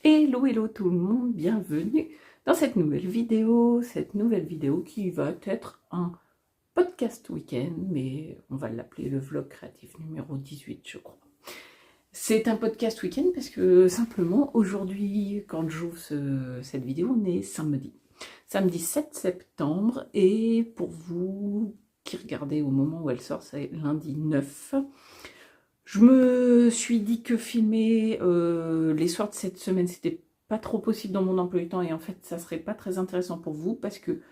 Hello, hello tout le monde, bienvenue dans cette nouvelle vidéo qui va être un podcast week-end, mais on va l'appeler le vlog créatif numéro 18, je crois. C'est un podcast week-end parce que simplement aujourd'hui, quand j'ouvre cette vidéo, on est samedi 7 septembre, et pour vous qui regardez au moment où elle sort, c'est lundi 9. Je me suis dit que filmer les soirs de cette semaine, c'était pas trop possible dans mon emploi du temps, et en fait, ça serait pas très intéressant pour vous parce que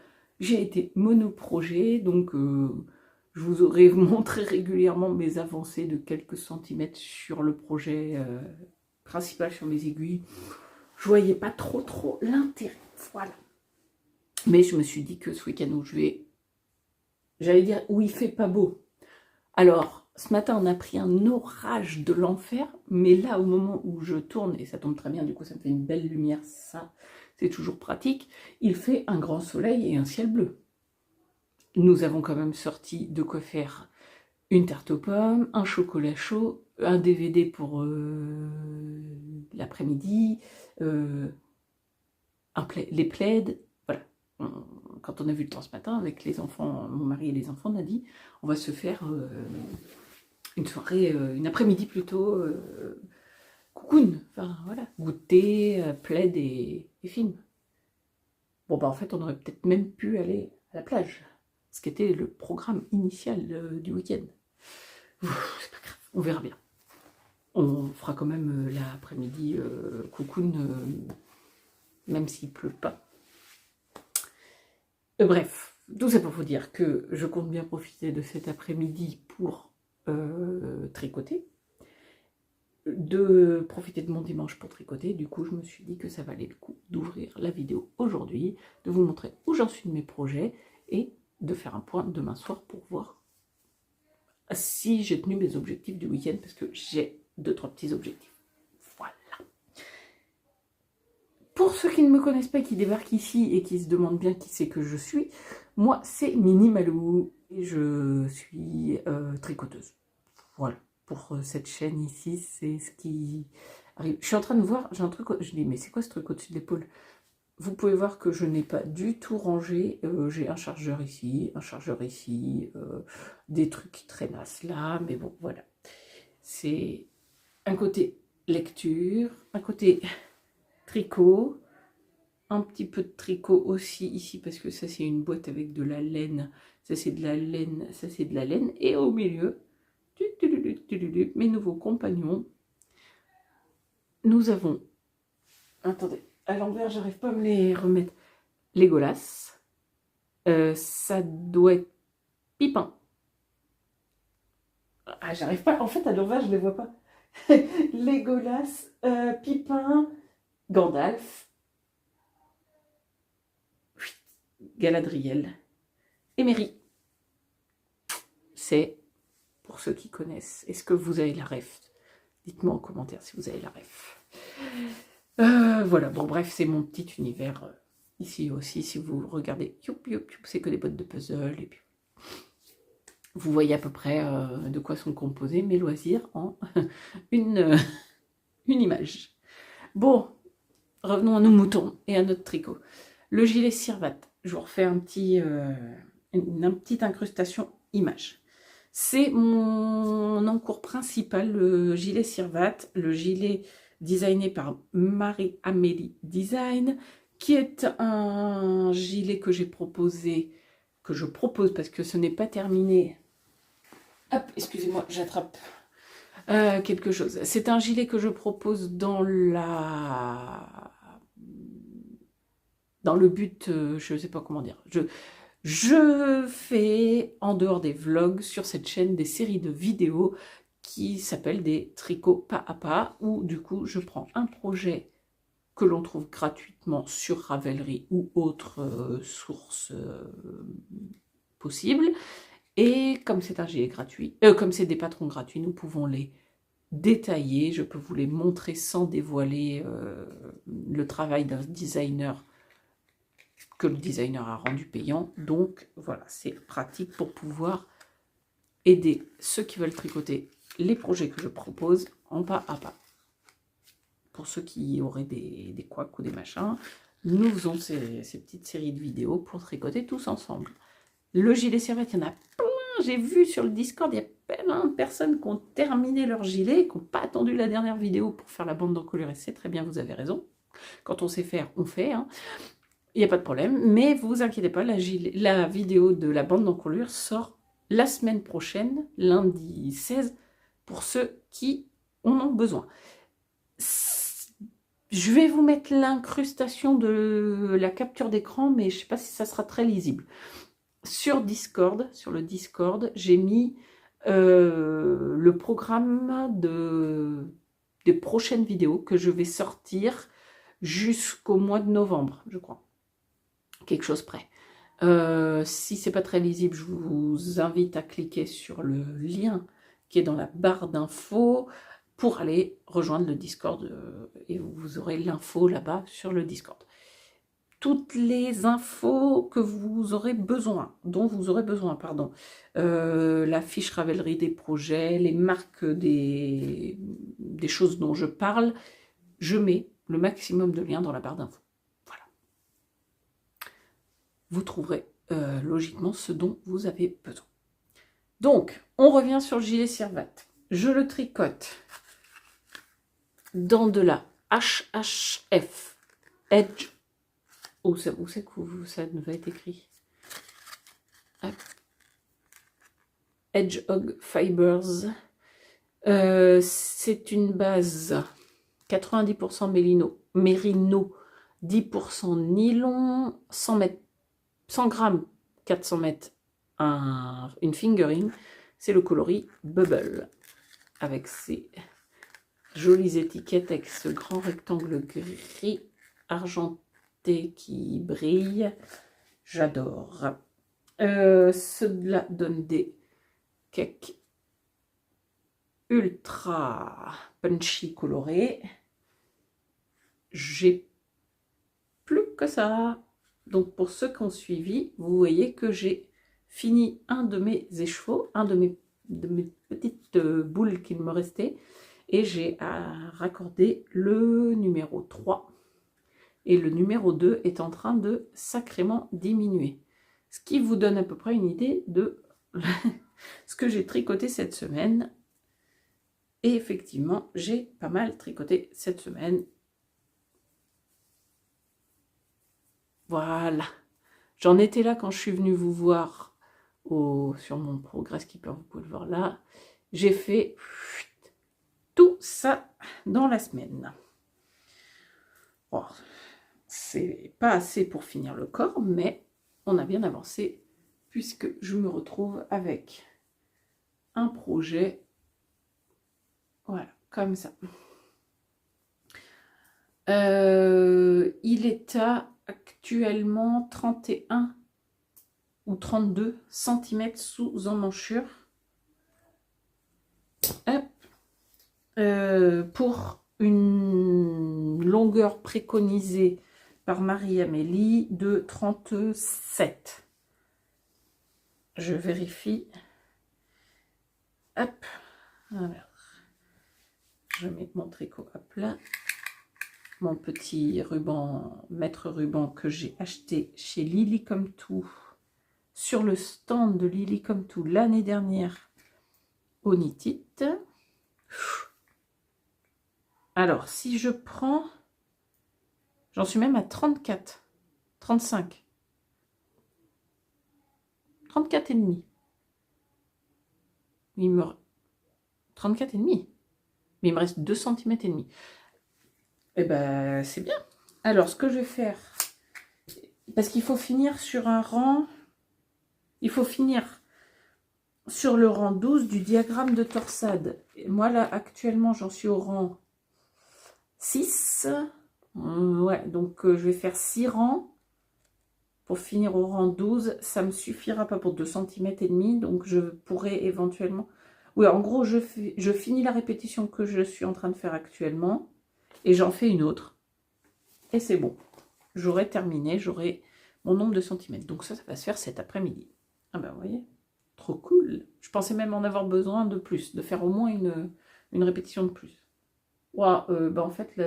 j'ai été monoprojet, donc je vous aurais montré régulièrement mes avancées de quelques centimètres sur le projet principal, sur mes aiguilles. Je voyais pas trop l'intérêt, voilà. Mais je me suis dit que ce week-end où j'allais dire où il fait pas beau. Alors, ce matin, on a pris un orage de l'enfer, mais là, au moment où je tourne, et ça tombe très bien, du coup, ça me fait une belle lumière, ça, c'est toujours pratique, il fait un grand soleil et un ciel bleu. Nous avons quand même sorti de quoi faire une tarte aux pommes, un chocolat chaud, un DVD pour l'après-midi, les plaids, voilà. Quand on a vu le temps ce matin, avec les enfants, mon mari et les enfants, on a dit, on va se faire une soirée, une après-midi plutôt, cocoon, enfin voilà, goûter, plaid et film. Bon bah en fait on aurait peut-être même pu aller à la plage, ce qui était le programme initial du week-end. C'est pas grave, on verra bien. On fera quand même l'après-midi cocoon, même s'il pleut pas. Bref, tout ça pour vous dire que je compte bien profiter de cet après-midi pour tricoter, de profiter de mon dimanche pour tricoter. Du coup, je me suis dit que ça valait le coup d'ouvrir la vidéo aujourd'hui, de vous montrer où j'en suis de mes projets et de faire un point demain soir pour voir si j'ai tenu mes objectifs du week-end, parce que j'ai 2-3 petits objectifs. Voilà. Pour ceux qui ne me connaissent pas, qui débarquent ici et qui se demandent bien qui c'est que je suis, moi c'est Mini Malou et je suis tricoteuse. Voilà, pour cette chaîne ici, c'est ce qui arrive. Je suis en train de voir, j'ai un truc, je dis mais c'est quoi ce truc au-dessus de l'épaule? Vous pouvez voir que je n'ai pas du tout rangé, j'ai un chargeur ici, des trucs qui traînassent là, mais bon voilà. C'est un côté lecture, un côté tricot, un petit peu de tricot aussi ici, parce que ça c'est une boîte avec de la laine, ça c'est de la laine, ça c'est de la laine, et au milieu, mes nouveaux compagnons, nous avons, attendez, à l'envers j'arrive pas à me les remettre, Legolas, ça doit être Pipin, ah j'arrive pas, en fait à l'envers je les vois pas, Legolas, Pipin, Gandalf, Galadriel et Merry. C'est, pour ceux qui connaissent, est-ce que vous avez la ref? Dites-moi en commentaire si vous avez la ref. Voilà, bon bref, c'est mon petit univers. Ici aussi, si vous regardez, c'est que des boîtes de puzzle, et puis vous voyez à peu près de quoi sont composés mes loisirs en une image. Bon, revenons à nos moutons et à notre tricot. Le gilet Sirvat, je vous refais une petite incrustation image. C'est mon encours principal, le gilet Sirvat, le gilet designé par Marie-Amélie Design, qui est un gilet que j'ai proposé, que je propose parce que ce n'est pas terminé. Hop, excusez-moi, j'attrape quelque chose. C'est un gilet que je propose dans le but, je ne sais pas comment dire, je fais, en dehors des vlogs, sur cette chaîne, des séries de vidéos qui s'appellent des tricots pas à pas, où du coup je prends un projet que l'on trouve gratuitement sur Ravelry ou autre source possible, et comme c'est un gilet gratuit, comme c'est des patrons gratuits, nous pouvons les détailler, je peux vous les montrer sans dévoiler le travail d'un designer que le designer a rendu payant. Donc voilà, c'est pratique pour pouvoir aider ceux qui veulent tricoter les projets que je propose en pas à pas. pour ceux qui auraient des couacs ou des machins, nous faisons ces petites séries de vidéos pour tricoter tous ensemble. Le gilet serviette, il y en a plein. J'ai vu sur le Discord, il y a plein de personnes qui ont terminé leur gilet, qui n'ont pas attendu la dernière vidéo pour faire la bande d'encolure. Et c'est très bien, vous avez raison. Quand on sait faire, on fait. Hein. Il n'y a pas de problème. Mais vous inquiétez pas, la vidéo de la bande d'encolure sort la semaine prochaine, lundi 16, pour ceux qui en ont besoin. Je vais vous mettre l'incrustation de la capture d'écran, mais je ne sais pas si ça sera très lisible. Sur Discord, sur le Discord, j'ai mis le programme des prochaines vidéos que je vais sortir jusqu'au mois de novembre, je crois. Quelque chose près. Si c'est pas très lisible, je vous invite à cliquer sur le lien qui est dans la barre d'infos pour aller rejoindre le Discord et vous aurez l'info là-bas sur le Discord. Toutes les infos que vous aurez besoin, dont vous aurez besoin, pardon, la fiche Ravelry des projets, les marques des choses dont je parle, je mets le maximum de liens dans la barre d'infos. Voilà. Vous trouverez logiquement ce dont vous avez besoin. Donc, on revient sur le gilet Servate. Je le tricote dans de la HHF Edge. Où c'est que ça va être écrit? Hedgehog Fibers. C'est une base 90% mérino, 10% nylon, 100 grammes, 400 mètres, une fingering. C'est le coloris Bubble. Avec ces jolies étiquettes, avec ce grand rectangle gris argenté qui brille, j'adore. Cela donne des cakes ultra punchy colorés. J'ai plus que ça. Donc pour ceux qui ont suivi, vous voyez que j'ai fini un de mes écheveaux, un de mes petites boules qu'il me restait, et j'ai raccordé le numéro 3. Et le numéro 2 est en train de sacrément diminuer. Ce qui vous donne à peu près une idée de ce que j'ai tricoté cette semaine. Et effectivement, j'ai pas mal tricoté cette semaine. Voilà. J'en étais là quand je suis venue vous voir sur mon Progress Keeper, vous pouvez le voir là. J'ai fait tout ça dans la semaine. Oh. C'est pas assez pour finir le corps, mais on a bien avancé puisque je me retrouve avec un projet, voilà, comme ça. Il est à actuellement 31 ou 32 cm sous emmanchure. Hop. Pour une longueur préconisée par Marie-Amélie de 37. Je vérifie. Hop. Alors, je mets mon tricot à plat. Mon petit ruban, maître ruban que j'ai acheté chez Lily Comme Tout, sur le stand de Lily Comme Tout l'année dernière au Knit It. Alors, si je prends... J'en suis même à 34, 35, 34 et demi. 34 et demi. Mais il me reste 2 cm et demi. Eh ben, c'est bien. Alors, ce que je vais faire, parce qu'il faut finir sur un rang, il faut finir sur le rang 12 du diagramme de torsade. Et moi, là, actuellement, j'en suis au rang 6. Ouais, donc je vais faire 6 rangs pour finir au rang 12. Ça me suffira pas pour 2 cm et demi, donc je pourrais éventuellement... Oui, en gros, je finis la répétition que je suis en train de faire actuellement et j'en fais une autre. Et c'est bon. J'aurai terminé, j'aurai mon nombre de centimètres. Donc ça va se faire cet après-midi. Ah ben, vous voyez, trop cool. Je pensais même en avoir besoin de plus, de faire au moins une répétition de plus. Ouah, bah en fait,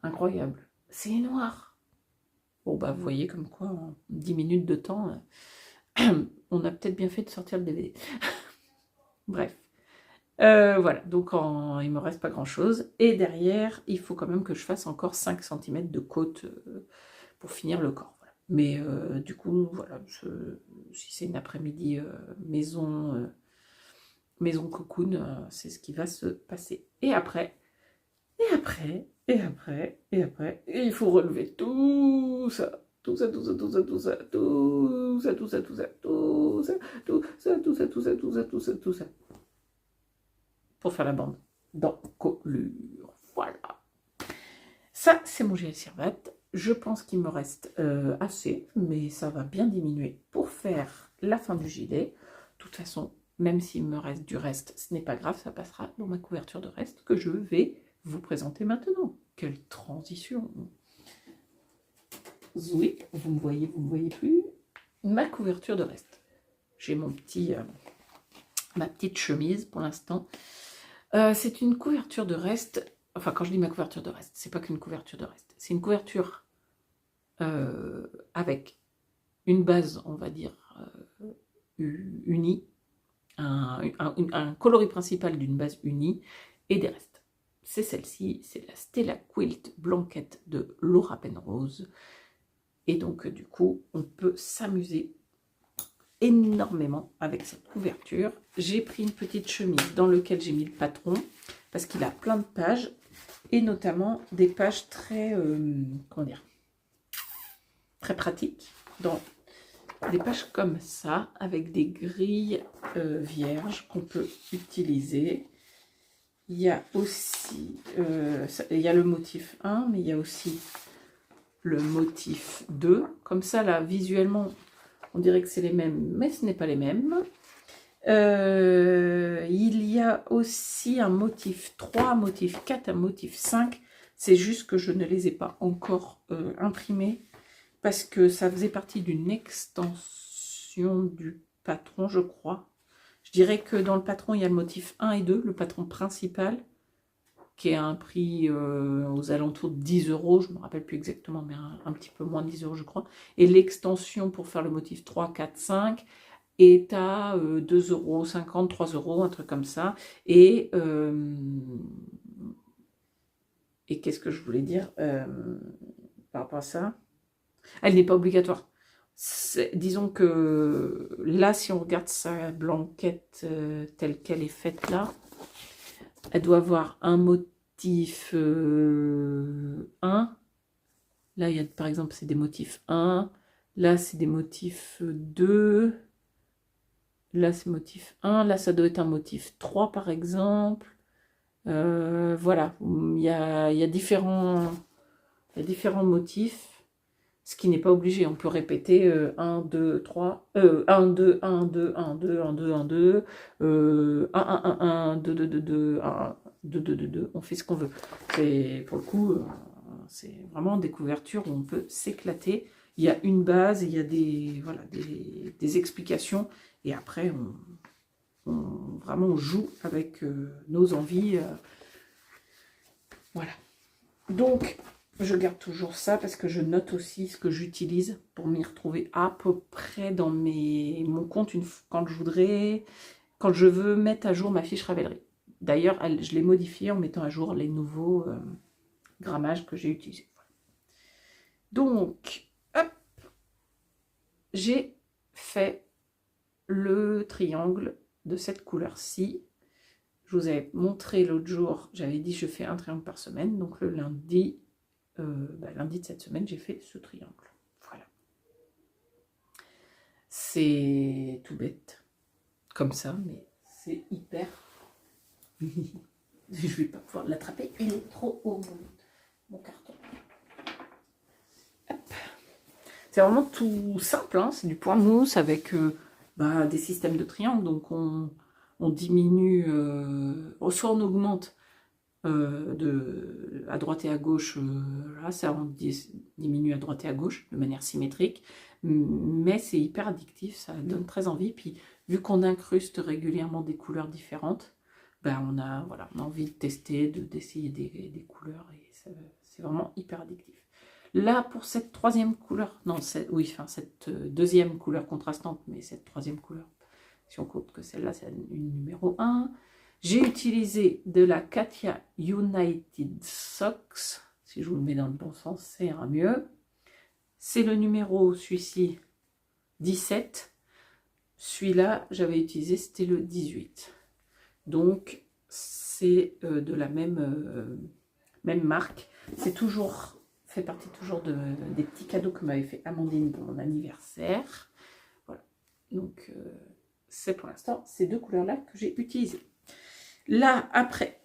incroyable, c'est noir. Bon, bah vous voyez comme quoi, en 10 minutes de temps, on a peut-être bien fait de sortir le DVD. Bref. Voilà, donc il me reste pas grand chose. Et derrière, il faut quand même que je fasse encore 5 cm de côte pour finir le corps. Voilà. Mais du coup, voilà, si c'est une après-midi maison cocoon, c'est ce qui va se passer. Et après, il faut relever tout ça. Tout ça, tout ça, tout ça, tout ça, tout ça, tout ça, tout ça, tout ça, tout ça, tout ça, tout ça, tout ça, tout ça, tout ça. Pour faire la bande d'encolure. Voilà. Ça, c'est mon gel Survette. Je pense qu'il me reste assez, mais ça va bien diminuer pour faire la fin du gilet. De toute façon, même s'il me reste du reste, ce n'est pas grave, ça passera dans ma couverture de reste que je vais vous présenter maintenant. Quelle transition! Oui, vous me voyez plus. Ma couverture de reste. J'ai ma petite chemise pour l'instant. C'est une couverture de reste. Enfin, quand je dis ma couverture de reste, c'est pas qu'une couverture de reste. C'est une couverture avec une base, on va dire, unie, un coloris principal d'une base unie et des restes. C'est celle-ci, c'est la Stella Quilt Blanquette de Laura Penrose. Et donc, du coup, on peut s'amuser énormément avec cette couverture. J'ai pris une petite chemise dans laquelle j'ai mis le patron parce qu'il a plein de pages et notamment des pages très, comment dire, très pratiques. Donc, des pages comme ça avec des grilles vierges qu'on peut utiliser. Il y a aussi, il y a le motif 1, mais il y a aussi le motif 2. Comme ça, là, visuellement, on dirait que c'est les mêmes, mais ce n'est pas les mêmes. Il y a aussi un motif 3, un motif 4, un motif 5. C'est juste que je ne les ai pas encore imprimés parce que ça faisait partie d'une extension du patron, je crois. Je dirais que dans le patron, il y a le motif 1 et 2, le patron principal, qui est à un prix aux alentours de 10 €, je ne me rappelle plus exactement, mais un petit peu moins de 10 € je crois. Et l'extension pour faire le motif 3, 4, 5 est à 2,50 €, 3 €, un truc comme ça. Et qu'est-ce que je voulais dire par rapport à ça? Elle n'est pas obligatoire. Disons que là, si on regarde sa blanquette telle qu'elle est faite là, elle doit avoir un motif 1. Là, il y a par exemple, c'est des motifs 1. Là, c'est des motifs 2. Là, c'est motif 1. Là, ça doit être un motif 3, par exemple. Voilà, il y a différents motifs. Ce qui n'est pas obligé, on peut répéter 1, 2, 3, 1, 2, 1, 2, 1, 2, 1, 2, 1, 2, 1, 1, 1, 1, 2, 2, 2, 2, 1, 2, 2, 2, 2, on fait ce qu'on veut. Pour le coup, c'est vraiment des couvertures où on peut s'éclater. Il y a une base, il y a voilà, des explications, et après, vraiment, on joue avec nos envies. Voilà. Donc, je garde toujours ça parce que je note aussi ce que j'utilise pour m'y retrouver à peu près dans mon compte quand je veux mettre à jour ma fiche Ravelry. D'ailleurs, je l'ai modifiée en mettant à jour les nouveaux grammages que j'ai utilisés. Donc, hop, j'ai fait le triangle de cette couleur-ci. Je vous avais montré l'autre jour, j'avais dit je fais un triangle par semaine, donc le lundi de cette semaine, j'ai fait ce triangle. Voilà. C'est tout bête, comme ça, mais c'est hyper... Je vais pas pouvoir l'attraper, il est trop haut, mon carton. C'est vraiment tout simple, hein, c'est du point mousse avec des systèmes de triangle, donc on diminue, soit on augmente à droite et à gauche, là ça diminue à droite et à gauche de manière symétrique, mais c'est hyper addictif, ça donne très envie. Puis vu qu'on incruste régulièrement des couleurs différentes, ben voilà, on a envie de tester, d'essayer des couleurs, et c'est vraiment hyper addictif. Là, pour cette troisième couleur, non, cette deuxième couleur contrastante, mais cette troisième couleur, si on compte que celle-là, c'est une numéro 1, j'ai utilisé de la Katia United Socks. Si je vous le mets dans le bon sens, ça ira mieux. C'est le numéro, celui-ci, 17. Celui-là, j'avais utilisé, c'était le 18. Donc, c'est de la même marque. C'est toujours, fait partie toujours des petits cadeaux que m'avait fait Amandine pour mon anniversaire. Voilà. Donc, c'est pour l'instant ces deux couleurs-là que j'ai utilisées. Là, après,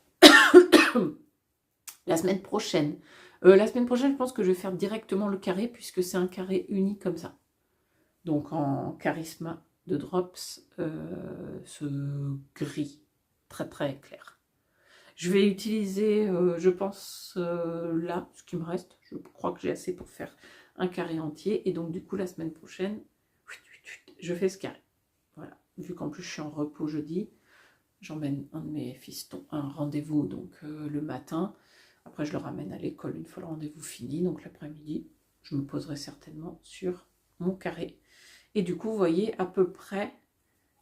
la semaine prochaine, je pense que je vais faire directement le carré, puisque c'est un carré uni comme ça. Donc, en charisme de Drops, ce gris très très clair. Je vais utiliser, je pense, là, ce qui me reste. Je crois que j'ai assez pour faire un carré entier. Et donc, du coup, la semaine prochaine, je fais ce carré. Voilà. Vu qu'en plus, je suis en repos jeudi, j'emmène un de mes fistons à un rendez-vous donc le matin. Après, je le ramène à l'école une fois le rendez-vous fini. Donc, l'après-midi, je me poserai certainement sur mon carré. Et du coup, vous voyez à peu près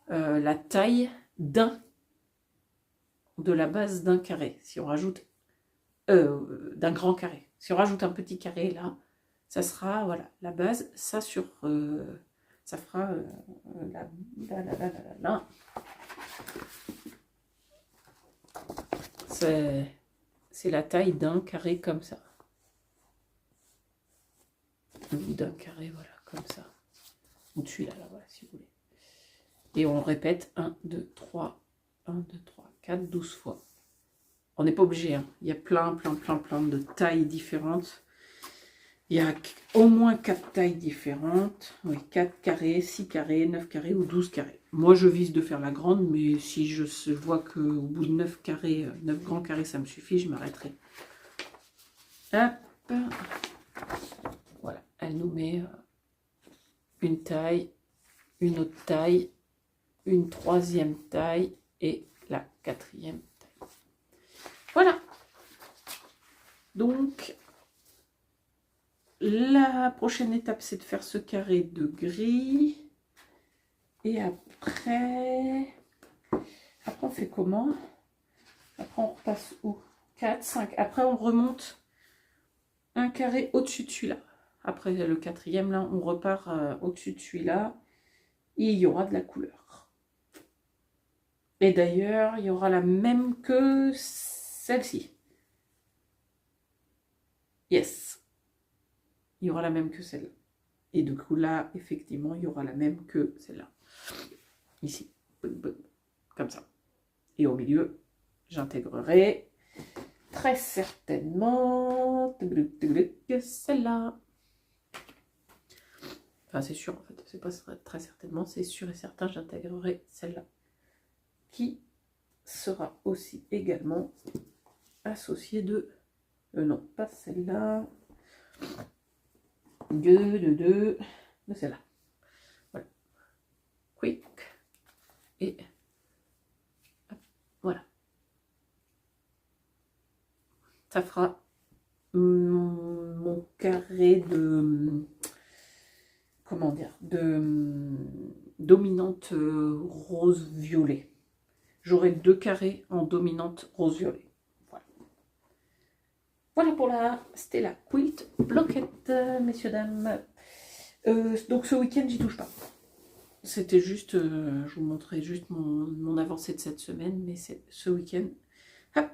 la taille de la base d'un carré. Si on rajoute d'un grand carré. Si on rajoute un petit carré là, ça sera voilà la base. Ça sur ça fera là. C'est la taille d'un carré comme ça. Ou d'un carré voilà comme ça. Ou de celui-là, là, voilà, si vous voulez. Et on répète 1, 2, 3, 1, 2, 3, 4, 12 fois. On n'est pas obligé, hein. Il y a plein de tailles différentes. Il y a au moins 4 tailles différentes. Oui, 4 carrés, 6 carrés, 9 carrés ou 12 carrés. Moi, je vise de faire la grande, mais si je vois qu'au bout de 9 carrés, 9 grands carrés, ça me suffit, je m'arrêterai. Hop. Voilà, elle nous met une taille, une autre taille, une troisième taille et la quatrième taille. Voilà. Donc, la prochaine étape, c'est de faire ce carré de gris. Et après on fait comment? Après, on repasse où? 4, 5. Après, on remonte un carré au-dessus de celui-là. Après le quatrième, là, on repart au-dessus de celui-là. Et il y aura de la couleur. Et d'ailleurs, il y aura la même que celle-ci. Yes. Il y aura la même que celle-là. Et du coup, là, effectivement, il y aura la même que celle-là. Ici. Comme ça. Et au milieu, j'intégrerai très certainement celle-là. Enfin, c'est sûr, en fait. C'est pas très certainement, c'est sûr et certain, j'intégrerai celle-là. Qui sera aussi également associée de... non, pas celle-là. De celle-là. Voilà. Quick. Et hop, voilà. Ça fera mon carré de... comment dire? De dominante rose-violet. J'aurai 2 carrés en dominante rose-violet. Voilà. Voilà pour la Stella Quilt Bloquette, messieurs, dames. Donc ce week-end, j'y touche pas. C'était juste, je vous montrais juste mon avancée de cette semaine, mais c'est ce week-end, hop,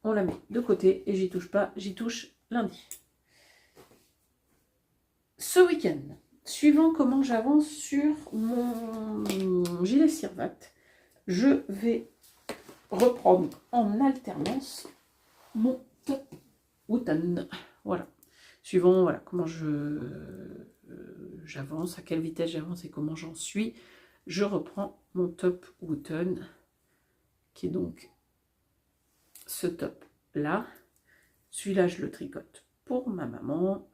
on la met de côté et j'y touche pas, j'y touche lundi. Ce week-end, suivant comment j'avance sur mon gilet Sirvat, je vais reprendre en alternance mon top Wooten. Voilà. Suivant voilà, comment j'avance, à quelle vitesse j'avance et comment j'en suis, je reprends mon top Wooten, qui est donc ce top là. Celui-là, je le tricote pour ma maman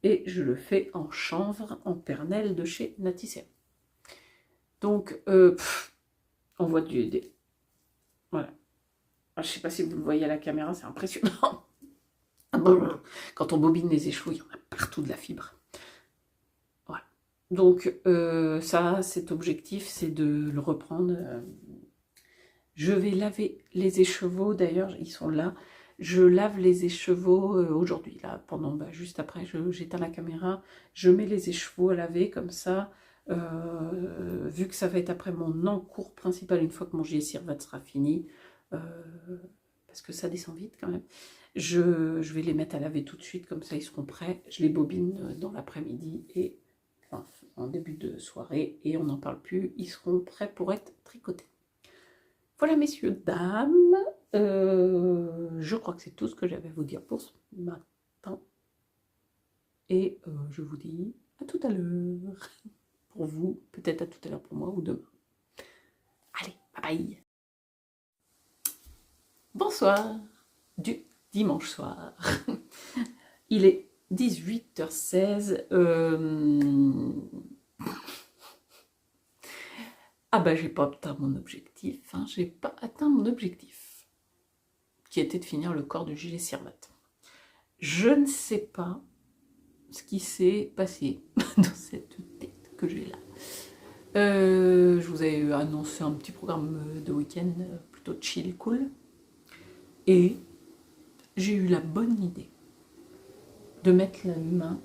et je le fais en chanvre, en pernelle de chez Natissem. Donc, on voit du... Voilà. je ne sais pas si vous le voyez à la caméra, c'est impressionnant. Quand on bobine les écheveaux, il y en a partout de la fibre. Voilà. Donc ça, cet objectif, c'est de le reprendre. Je vais laver les écheveaux, d'ailleurs, ils sont là. Je lave les écheveaux aujourd'hui, là, pendant, juste après, j'éteins la caméra, je mets les écheveaux à laver, comme ça, vu que ça va être après mon encours principal, une fois que mon JSirvat sera fini, parce que ça descend vite quand même, je vais les mettre à laver tout de suite, comme ça ils seront prêts, je les bobine dans l'après-midi, et enfin, en début de soirée, et on n'en parle plus, ils seront prêts pour être tricotés. Voilà, messieurs, dames, je crois que c'est tout ce que j'avais à vous dire pour ce matin. Et je vous dis à tout à l'heure. Pour vous, peut-être à tout à l'heure pour moi ou demain. Allez, bye bye. Bonsoir du dimanche soir. Il est 18h16. Ah bah j'ai pas atteint mon objectif, hein, j'ai pas atteint mon objectif, qui était de finir le corps du JSirvat. Je ne sais pas ce qui s'est passé dans cette tête que j'ai là. Je vous ai annoncé un petit programme de week-end plutôt chill, cool, et j'ai eu la bonne idée de mettre la main,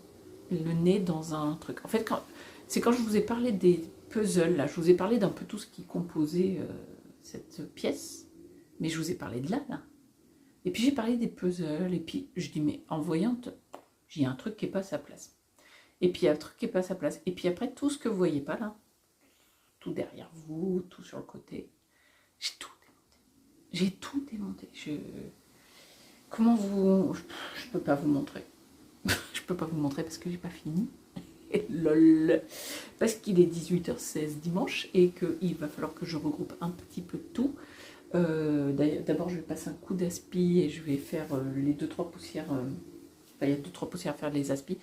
le nez dans un truc. En fait, c'est quand je vous ai parlé des puzzles, là, je vous ai parlé d'un peu tout ce qui composait cette pièce, mais je vous ai parlé de là. Et puis j'ai parlé des puzzles, et puis je dis, mais en voyant, il y a un truc qui n'est pas à sa place. Et puis il y a un truc qui n'est pas à sa place. Et puis après, tout ce que vous ne voyez pas là, tout derrière vous, tout sur le côté, j'ai tout démonté. J'ai tout démonté. Comment vous... Je ne peux pas vous montrer. Je ne peux pas vous montrer parce que j'ai pas fini. Lol. Parce qu'il est 18h16 dimanche et qu'il va falloir que je regroupe un petit peu tout. D'abord, je vais passer un coup d'aspi et je vais faire les 2-3 poussières. Il y a 2-3 poussières à faire les aspis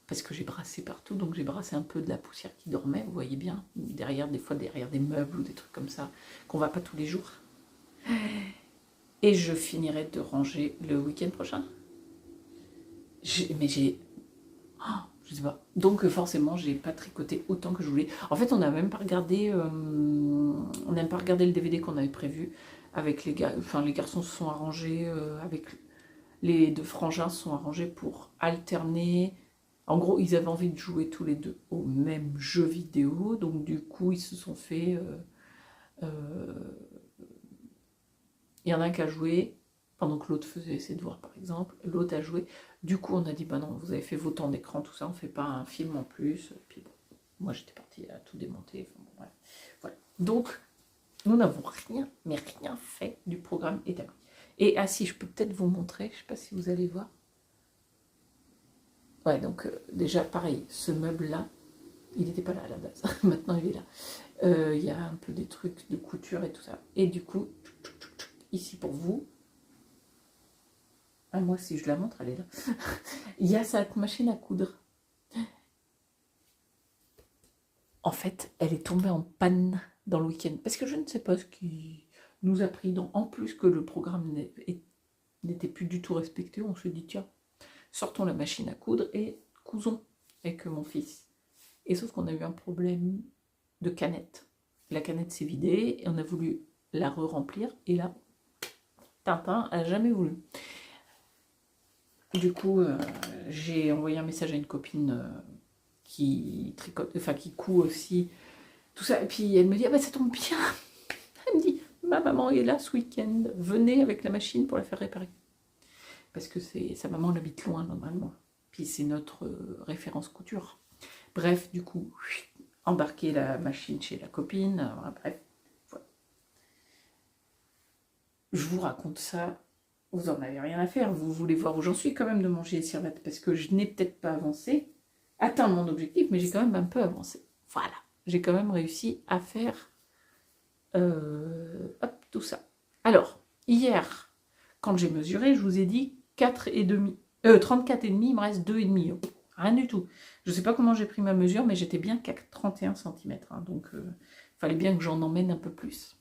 parce que j'ai brassé partout, donc j'ai brassé un peu de la poussière qui dormait, vous voyez bien, des fois derrière des meubles ou des trucs comme ça qu'on va pas tous les jours. Et je finirai de ranger le week-end prochain. Mais j'ai... Oh, je sais pas. Donc forcément, j'ai pas tricoté autant que je voulais. En fait, on n'a même pas regardé, le DVD qu'on avait prévu. Avec les garçons se sont arrangés, avec les deux frangins se sont arrangés pour alterner. En gros, ils avaient envie de jouer tous les deux au même jeu vidéo. Donc du coup, ils se sont fait... il y en a un qui a joué pendant que l'autre faisait ses devoirs, par exemple. L'autre a joué. Du coup, on a dit, bah non, vous avez fait vos temps d'écran, tout ça, on ne fait pas un film en plus. Puis bon, moi, j'étais partie à tout démonter. Enfin, bon, bref. Voilà. Donc, nous n'avons rien, mais rien fait du programme établi. Et, ah si, je peux peut-être vous montrer, je ne sais pas si vous allez voir. Ouais, donc, déjà, pareil, ce meuble-là, il n'était pas là à la base. Maintenant, il est là. Il y a un peu des trucs de couture et tout ça. Et du coup, ici pour vous, ah, moi si je la montre, elle est là. Il y a cette machine à coudre. En fait, elle est tombée en panne dans le week-end. Parce que je ne sais pas ce qui nous a pris. En plus que le programme n'était plus du tout respecté, on se dit, tiens, sortons la machine à coudre et cousons avec mon fils. Et sauf qu'on a eu un problème de canette. La canette s'est vidée et on a voulu la re-remplir. Et là, Tintin n'a jamais voulu. Du coup, j'ai envoyé un message à une copine qui tricote, enfin qui coud aussi, tout ça. Et puis elle me dit, ah bah ça tombe bien. Elle me dit, ma maman est là ce week-end, venez avec la machine pour la faire réparer. Parce que sa maman l'habite loin normalement. Puis c'est notre référence couture. Bref, du coup, embarquer la machine chez la copine. Bref, voilà. Je vous raconte ça. Vous n'en avez rien à faire, vous voulez voir où j'en suis quand même de manger les serviettes, parce que je n'ai peut-être pas avancé, atteint mon objectif, mais j'ai quand même un peu avancé. Voilà, j'ai quand même réussi à faire tout ça. Alors, hier, quand j'ai mesuré, je vous ai dit 4,5, 34,5, il me reste 2,5. Rien du tout. Je ne sais pas comment j'ai pris ma mesure, mais j'étais bien qu'à 31 cm, donc il fallait bien que j'en emmène un peu plus.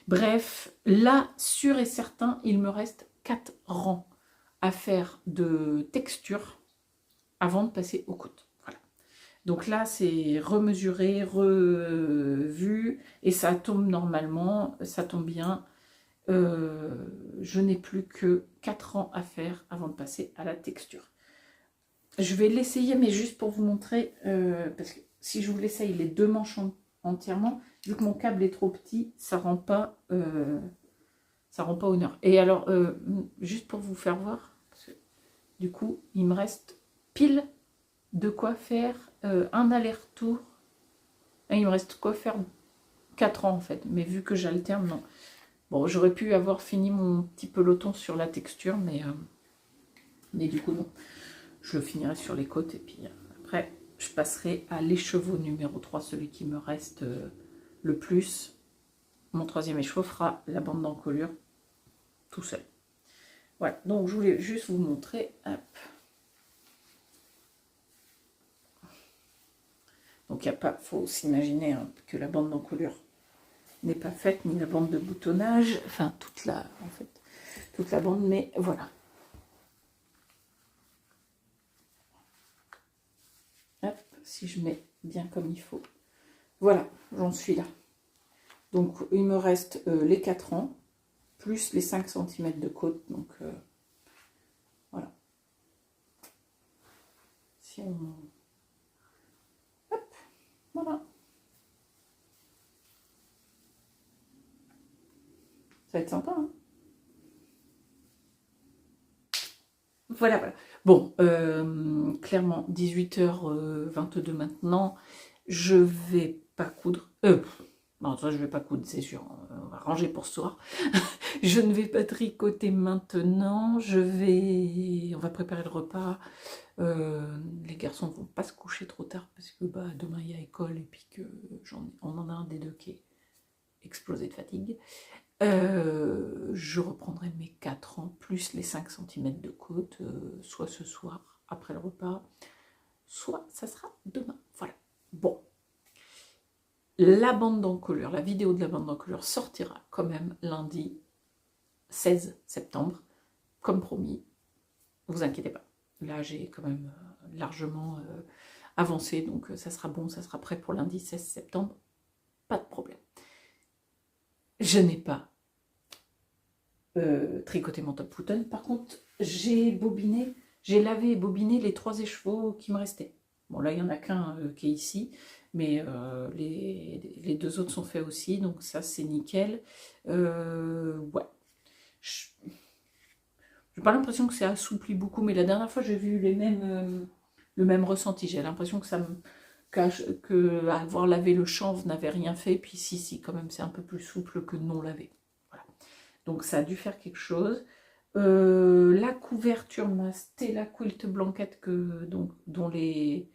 Bref, là, sûr et certain, il me reste 4 rangs à faire de texture avant de passer aux côtes. Voilà. Donc là, c'est remesuré, revu, et ça tombe normalement, ça tombe bien. Je n'ai plus que 4 rangs à faire avant de passer à la texture. Je vais l'essayer, mais juste pour vous montrer, parce que si je vous l'essaye les 2 manches entièrement, vu que mon câble est trop petit, ça rend pas honneur. Et alors, juste pour vous faire voir, parce que, du coup, il me reste pile de quoi faire un aller-retour. Il me reste quoi faire 4 ans en fait, mais vu que j'alterne, non. Bon, j'aurais pu avoir fini mon petit peloton sur la texture, mais du coup, non. Je le finirai sur les côtes, et puis après, je passerai à l'écheveau numéro 3, celui qui me reste le plus. Mon 3e écheveau fera la bande d'encolure tout seul. Voilà, donc je voulais juste vous montrer. Hop. Donc il n'y a pas, faut s'imaginer que la bande d'encolure n'est pas faite, ni la bande de boutonnage, enfin toute la bande, mais voilà. Hop, si je mets bien comme il faut. Voilà, j'en suis là. Donc il me reste les 4 rangs, plus les 5 cm de côte, donc voilà. Si on... Hop, voilà. Ça va être sympa, hein. Voilà, voilà. Bon, clairement, 18h22 maintenant, je vais pas coudre. Non, ça, je vais pas coudre, c'est sûr. On va ranger pour ce soir. Je ne vais pas tricoter maintenant. On va préparer le repas. Les garçons vont pas se coucher trop tard parce que demain il y a école et puis que on en a un des deux qui est explosé de fatigue. Je reprendrai mes 4 rangs plus les 5 cm de côte, soit ce soir après le repas, soit ça sera demain. Voilà. Bon. La bande d'encolure, la vidéo de la bande d'encolure sortira quand même lundi 16 septembre, comme promis. Vous inquiétez pas. Là, j'ai quand même largement avancé, donc ça sera bon, ça sera prêt pour lundi 16 septembre. Pas de problème. Je n'ai pas tricoté mon top button. Par contre, j'ai lavé et bobiné les 3 écheveaux qui me restaient. Bon, là, il n'y en a qu'un qui est ici, mais les 2 autres sont faits aussi, donc ça, c'est nickel. Ouais. J'ai pas l'impression que ça assouplit beaucoup, mais la dernière fois, j'ai vu le même ressenti. J'ai l'impression que avoir lavé le chanvre n'avait rien fait, puis si, quand même, c'est un peu plus souple que non lavé. Voilà. Donc, ça a dû faire quelque chose. La couverture, ma Stella Quilt Blanket, dont les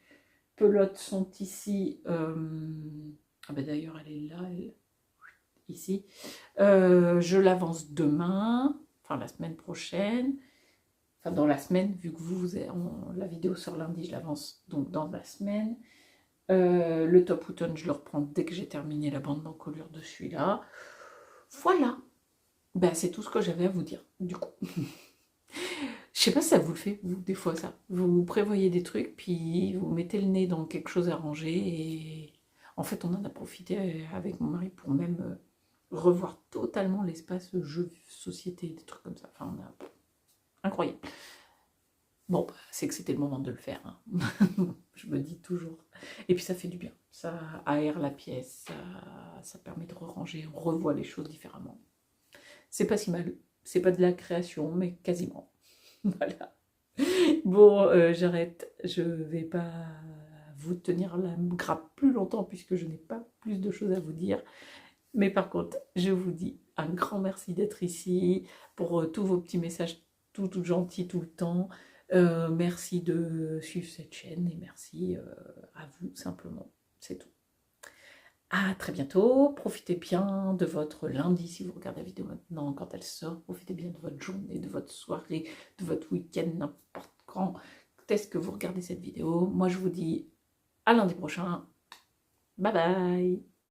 pelotes sont ici. D'ailleurs, elle est là, ici. Je l'avance demain, enfin la semaine prochaine. Enfin, dans la semaine, vu que la vidéo sort lundi, je l'avance donc dans la semaine. Le top button, je le reprends dès que j'ai terminé la bande d'encolure de celui-là. Voilà. C'est tout ce que j'avais à vous dire, du coup. Je sais pas si ça vous le fait, vous, des fois, ça. Vous prévoyez des trucs, puis vous mettez le nez dans quelque chose à ranger, et en fait, on en a profité avec mon mari pour même revoir totalement l'espace jeux, société, des trucs comme ça. Enfin, incroyable. Bon, c'est que c'était le moment de le faire, hein. Je me dis toujours. Et puis ça fait du bien. Ça aère la pièce, ça permet de ranger, on revoit les choses différemment. C'est pas si mal. C'est pas de la création, mais quasiment. Voilà. Bon, j'arrête. Je vais pas vous tenir la grappe plus longtemps puisque je n'ai pas plus de choses à vous dire. Mais par contre, je vous dis un grand merci d'être ici pour tous vos petits messages tout gentils tout le temps. Merci de suivre cette chaîne et merci à vous simplement. C'est tout. À très bientôt. Profitez bien de votre lundi si vous regardez la vidéo maintenant quand elle sort. Profitez bien de votre journée, de votre soirée, de votre week-end, n'importe quand. Est-ce que vous regardez cette vidéo? Moi, je vous dis à lundi prochain. Bye bye.